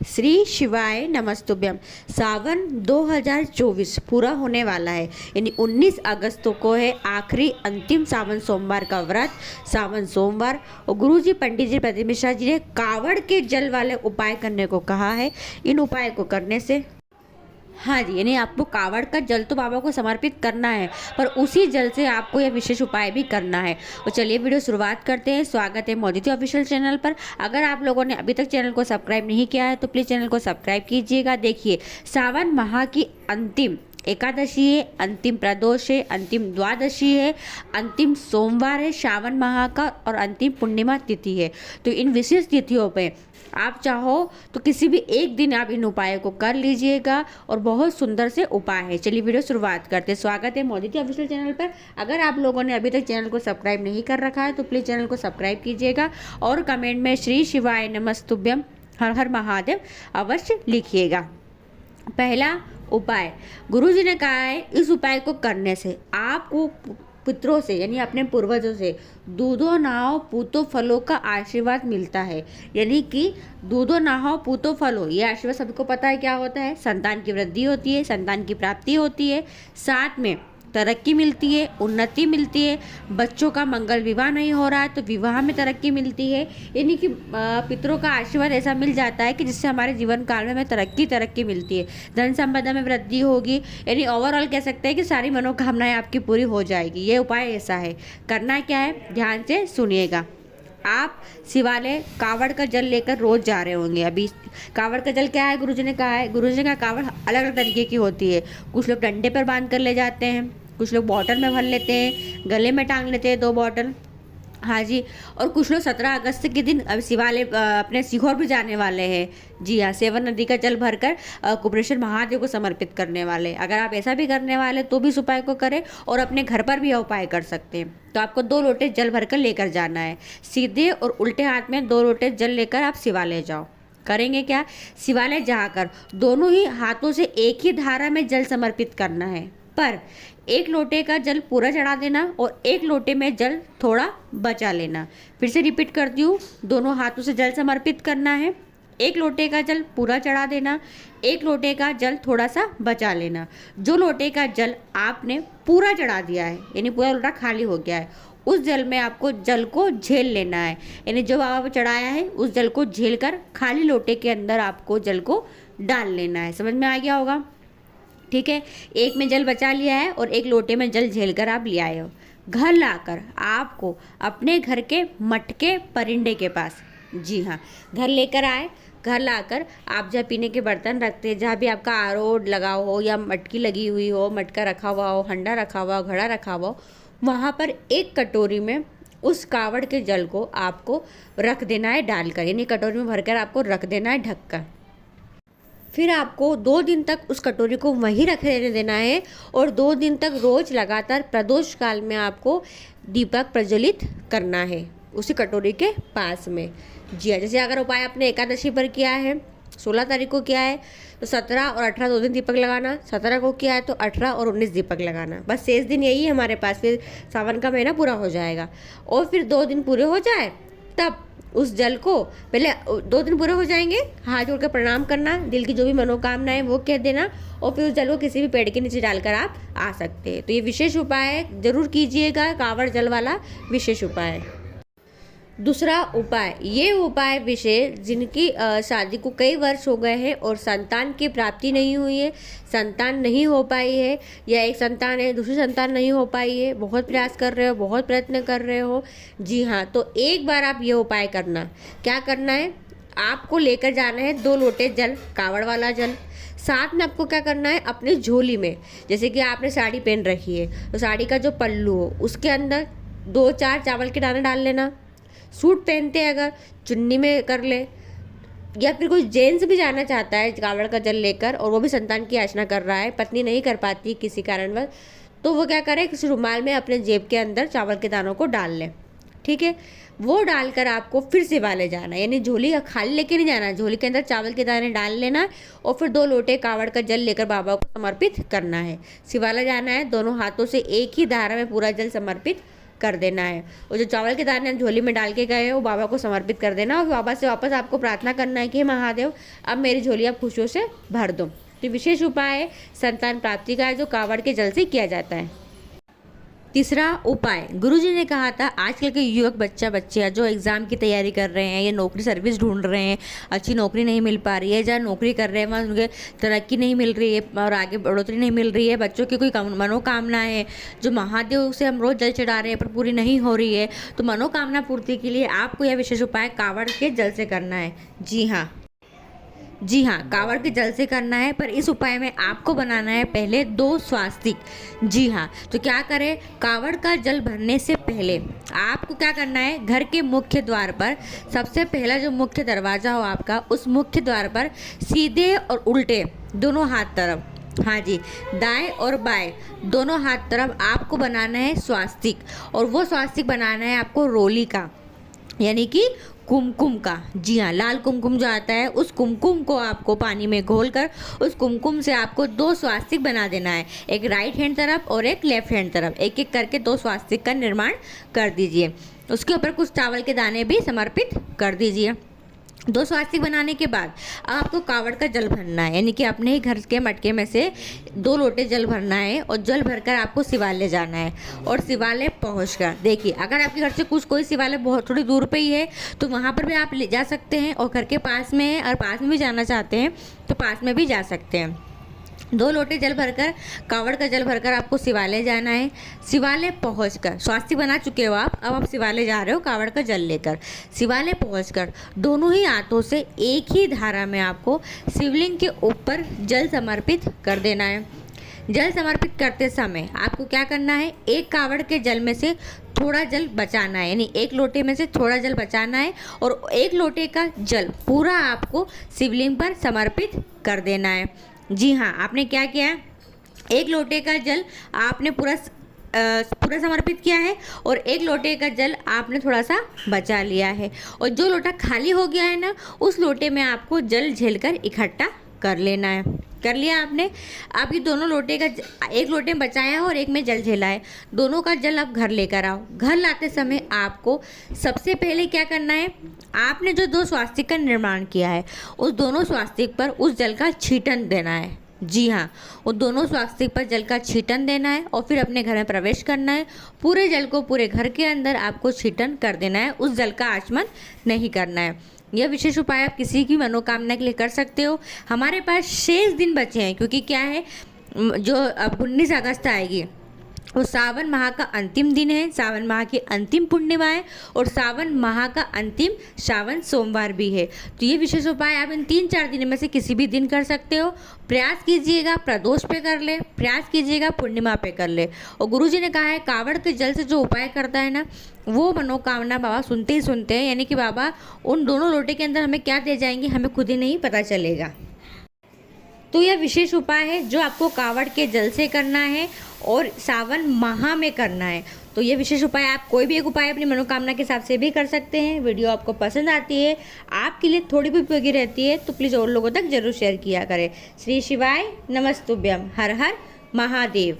श्री शिवाय नमस्तुभ्यम। सावन 2024 पूरा होने वाला है, यानी 19 अगस्त को है आखिरी अंतिम सावन सोमवार का व्रत, सावन सोमवार। और गुरुजी पंडित जी प्रदीप मिश्रा जी ने कावड़ के जल वाले उपाय करने को कहा है। इन उपाय को करने से हाँ जी, यानी आपको कावड़ का जल तो बाबा को समर्पित करना है, पर उसी जल से आपको यह विशेष उपाय भी करना है। तो चलिए वीडियो शुरुआत करते हैं। स्वागत है मोदी ऑफिशियल चैनल पर। अगर आप लोगों ने अभी तक चैनल को सब्सक्राइब नहीं किया है तो प्लीज़ चैनल को सब्सक्राइब कीजिएगा। देखिए, सावन माह की अंतिम एकादशी है, अंतिम प्रदोष है, अंतिम द्वादशी है, अंतिम सोमवार है श्रावण माह का, और अंतिम पूर्णिमा तिथि है। तो इन विशेष तिथियों पे आप चाहो तो किसी भी एक दिन आप इन उपायों को कर लीजिएगा, और बहुत सुंदर से उपाय है। चलिए वीडियो शुरुआत करते हैं। स्वागत है मोदी ऑफिशियल चैनल पर। अगर आप लोगों ने अभी तक चैनल को सब्सक्राइब नहीं कर रखा है तो प्लीज़ चैनल को सब्सक्राइब कीजिएगा, और कमेंट में श्री शिवाय नमस्तुभ्यम हर हर महादेव अवश्य लिखिएगा। पहला उपाय, गुरुजी ने कहा है इस उपाय को करने से आपको पितरों से यानी अपने पूर्वजों से दूधो नहाओ पूतो फलों का आशीर्वाद मिलता है। यानी कि दूधो नहाओ पूतो फलो, ये आशीर्वाद सबको पता है क्या होता है। संतान की वृद्धि होती है, संतान की प्राप्ति होती है, साथ में तरक्की मिलती है, उन्नति मिलती है। बच्चों का मंगल विवाह नहीं हो रहा है तो विवाह में तरक्की मिलती है। यानी कि पितरों का आशीर्वाद ऐसा मिल जाता है कि जिससे हमारे जीवन काल में हमें तरक्की मिलती है, धन संपदा में वृद्धि होगी। यानी ओवरऑल कह सकते हैं कि सारी मनोकामनाएं आपकी पूरी हो जाएगी। ये उपाय ऐसा है। करना क्या है, ध्यान से सुनिएगा। आप शिवालय कावड़ का जल लेकर रोज जा रहे होंगे। अभी कावड़ का जल क्या है, गुरुजी ने कहा है, गुरुजी ने कहा कावड़ अलग अलग तरीके की होती है। कुछ लोग डंडे पर बांध कर ले जाते हैं, कुछ लोग बॉटल में भर लेते हैं, गले में टांग लेते हैं 2 बॉटल। हाँ जी, और कुछ लोग 17 अगस्त के दिन अब शिवालय अपने सीहोर भी जाने वाले हैं। जी हाँ, सेवन नदी का जल भरकर कुबेरेश्वर महादेव को समर्पित करने वाले। अगर आप ऐसा भी करने वाले तो भी इस उपाय को करें, और अपने घर पर भी यह उपाय कर सकते हैं। तो आपको 2 लोटे जल भरकर लेकर जाना है। सीधे और उल्टे हाथ में 2 लोटे जल लेकर आप शिवालय जाओ। करेंगे क्या, शिवालय जाकर दोनों ही हाथों से एक ही धारा में जल समर्पित करना है, पर 1 लोटे का जल पूरा चढ़ा देना और 1 लोटे में जल थोड़ा बचा लेना। फिर से रिपीट करती हूँ, दोनों हाथों से जल समर्पित करना है, 1 लोटे का जल पूरा चढ़ा देना, 1 लोटे का जल थोड़ा सा बचा लेना। जो लोटे का जल आपने पूरा चढ़ा दिया है, यानी पूरा लोटा खाली हो गया है, उस जल में आपको जल को झेल लेना है। यानी जो बाबा को चढ़ाया है उस जल को झेल कर खाली लोटे के अंदर आपको जल को डाल लेना है। समझ में आ गया होगा? ठीक है, 1 में जल बचा लिया है और 1 लोटे में जल झेल कर आप ले आए हो। घर लाकर आपको अपने घर के मटके परिंदे के पास, जी हाँ, घर लेकर आए, घर लाकर आप जहाँ पीने के बर्तन रखते हैं, जहाँ भी आपका आरओ लगा हो या मटकी लगी हुई हो, मटका रखा हुआ हो, हंडा रखा हुआ हो, घड़ा रखा हुआ हो, वहाँ पर 1 कटोरी में उस कावड़ के जल को आपको रख देना है डालकर। यानी कटोरी में भरकर आपको रख देना है ढककर। फिर आपको 2 दिन तक उस कटोरी को वहीं रख रहने देना है, और 2 दिन तक रोज लगातार प्रदोष काल में आपको दीपक प्रज्वलित करना है उसी कटोरी के पास में। जी हाँ, जैसे अगर उपाय आपने एकादशी पर किया है, 16 तारीख को किया है, तो 17 और 18 2 दिन दीपक लगाना। 17 को किया है तो 18 और 19 दीपक लगाना। बस शेष दिन यही है हमारे पास, फिर सावन का महीना पूरा हो जाएगा। और फिर 2 दिन पूरे हो जाए तब उस जल को, पहले 2 दिन पूरे हो जाएंगे, हाथ जोड़कर प्रणाम करना, दिल की जो भी मनोकामना है वो कह देना, और फिर उस जल को किसी भी पेड़ के नीचे डालकर आप आ सकते हैं। तो ये विशेष उपाय जरूर कीजिएगा, कावड़ जल वाला विशेष उपाय। दूसरा उपाय, ये उपाय विशेष जिनकी शादी को कई वर्ष हो गए हैं और संतान की प्राप्ति नहीं हुई है, संतान नहीं हो पाई है, या एक संतान है दूसरी संतान नहीं हो पाई है, बहुत प्रयास कर रहे हो, बहुत प्रयत्न कर रहे हो। जी हाँ, तो एक बार आप ये उपाय करना। क्या करना है, आपको लेकर जाना है 2 लोटे जल, कावड़ वाला जल। साथ में आपको क्या करना है, अपनी झोली में, जैसे कि आपने साड़ी पहन रखी है तो साड़ी का जो पल्लू हो उसके अंदर 2-4 चावल के दाने डाल लेना। सूट पहनते हैं अगर चुन्नी में कर ले, या फिर कोई जेंट्स भी जाना चाहता है कावड़ का जल लेकर और वो भी संतान की याचना कर रहा है, पत्नी नहीं कर पाती किसी कारणवश, तो वो क्या करे, किसी रुमाल में अपने जेब के अंदर चावल के दानों को डाल ले। ठीक है, वो डालकर आपको फिर शिवालय जाना, यानी झोली खाली लेके नहीं जाना, झोली के अंदर चावल के दाने डाल लेना, और फिर 2 लोटे कावड़ का जल लेकर बाबा को समर्पित करना है। शिवालय जाना है, दोनों हाथों से एक ही धारा में पूरा जल समर्पित कर देना है। और जो चावल के दाने हम झोली में डाल के गए हैं वो बाबा को समर्पित कर देना और बाबा से वापस आपको प्रार्थना करना है कि हे महादेव अब मेरी झोली आप खुशियों से भर दो। तो विशेष उपाय है संतान प्राप्ति का है जो कावड़ के जल से किया जाता है। तीसरा उपाय, गुरुजी ने कहा था आजकल के युवक बच्चियाँ जो एग्ज़ाम की तैयारी कर रहे हैं या नौकरी सर्विस ढूंढ रहे हैं, अच्छी नौकरी नहीं मिल पा रही है, जहाँ नौकरी कर रहे हैं वहाँ उनके तरक्की नहीं मिल रही है और आगे बढ़ोतरी नहीं मिल रही है, बच्चों की कोई मनोकामना है जो महादेव से हम रोज़ जल चढ़ा रहे हैं पर पूरी नहीं हो रही है, तो मनोकामना पूर्ति के लिए आपको यह विशेष उपाय कावड़ के जल से करना है। जी हाँ, कावड़ के जल से करना है। पर इस उपाय में आपको बनाना है पहले 2 स्वास्तिक। जी हाँ, तो क्या करें, कावड़ का जल भरने से पहले आपको क्या करना है, घर के मुख्य द्वार पर सबसे पहला जो मुख्य दरवाज़ा हो आपका, उस मुख्य द्वार पर सीधे और उल्टे दोनों हाथ तरफ, हाँ जी, दाएं और बाएं दोनों हाथ तरफ आपको बनाना है स्वास्तिक। और वो स्वास्तिक बनाना है आपको रोली का, यानी कि कुमकुम का। जी हाँ, लाल कुमकुम जो आता है उस कुमकुम को आपको पानी में घोलकर उस कुमकुम से आपको 2 स्वास्तिक बना देना है, एक राइट हैंड तरफ और एक लेफ्ट हैंड तरफ, एक एक करके 2 स्वास्तिक का निर्माण कर दीजिए। उसके ऊपर कुछ चावल के दाने भी समर्पित कर दीजिए। 2 स्वास्तिक बनाने के बाद अब आपको कावड़ का जल भरना है, यानी कि अपने ही घर के मटके में से 2 लोटे जल भरना है और जल भरकर आपको शिवालय जाना है। और शिवालय पहुंचकर देखिए, अगर आपके घर से कोई शिवालय बहुत थोड़ी दूर पे ही है तो वहाँ पर भी आप ले जा सकते हैं, और घर के पास में है और पास में भी जाना चाहते हैं तो पास में भी जा सकते हैं। 2 लोटे जल भरकर, कावड़ का जल भरकर आपको शिवालय जाना है। शिवालय पहुंचकर, स्वास्तिक बना चुके हो आप, अब आप शिवालय जा रहे हो कावड़ का जल लेकर। शिवालय पहुंचकर दोनों ही हाथों से एक ही धारा में आपको शिवलिंग के ऊपर जल समर्पित कर देना है। जल समर्पित करते समय आपको क्या करना है, एक कावड़ के जल में से थोड़ा जल बचाना है, यानी एक लोटे में से थोड़ा जल बचाना है और एक लोटे का जल पूरा आपको शिवलिंग पर समर्पित कर देना है। जी हाँ, आपने क्या किया है, एक लोटे का जल आपने पूरा समर्पित किया है और एक लोटे का जल आपने थोड़ा सा बचा लिया है, और जो लोटा खाली हो गया है ना, उस लोटे में आपको जल झेलकर इकट्ठा कर लेना है। कर लिया आपने, आप ये दोनों लोटे का एक लोटे में बचाया है और एक में जल झेला है, दोनों का जल आप घर लेकर आओ। घर लाते समय आपको सबसे पहले क्या करना है, आपने जो 2 स्वास्तिक का निर्माण किया है उस दोनों स्वास्तिक पर उस जल का छींटन देना है। जी हाँ, वो दोनों स्वास्तिक पर जल का छींटन देना है और फिर अपने घर में प्रवेश करना है। पूरे जल को पूरे घर के अंदर आपको छींटन कर देना है, उस जल का आचमन नहीं करना है। यह विशेष उपाय आप किसी की मनोकामना के लिए कर सकते हो। हमारे पास शेष दिन बचे हैं, क्योंकि क्या है, जो अब 19 अगस्त आएगी वो सावन माह का अंतिम दिन है, सावन माह की अंतिम पूर्णिमा है और सावन माह का अंतिम श्रावण सोमवार भी है। तो ये विशेष उपाय आप इन 3-4 दिन में से किसी भी दिन कर सकते हो। प्रयास कीजिएगा प्रदोष पे कर ले, प्रयास कीजिएगा पूर्णिमा पे कर ले। और गुरुजी ने कहा है कावड़ के जल से जो उपाय करता है ना, वो मनोकामना बाबा सुनते ही सुनते हैं, यानी कि बाबा उन दोनों लोटे के अंदर हमें क्या दे जाएंगे हमें खुद ही नहीं पता चलेगा। तो यह विशेष उपाय है जो आपको कावड़ के जल से करना है और सावन माह में करना है। तो ये विशेष उपाय आप कोई भी एक उपाय अपनी मनोकामना के हिसाब से भी कर सकते हैं। वीडियो आपको पसंद आती है, आपके लिए थोड़ी भी उपयोगी रहती है तो प्लीज़ और लोगों तक जरूर शेयर किया करें। श्री शिवाय नमस्तुभ्यम। हर हर महादेव।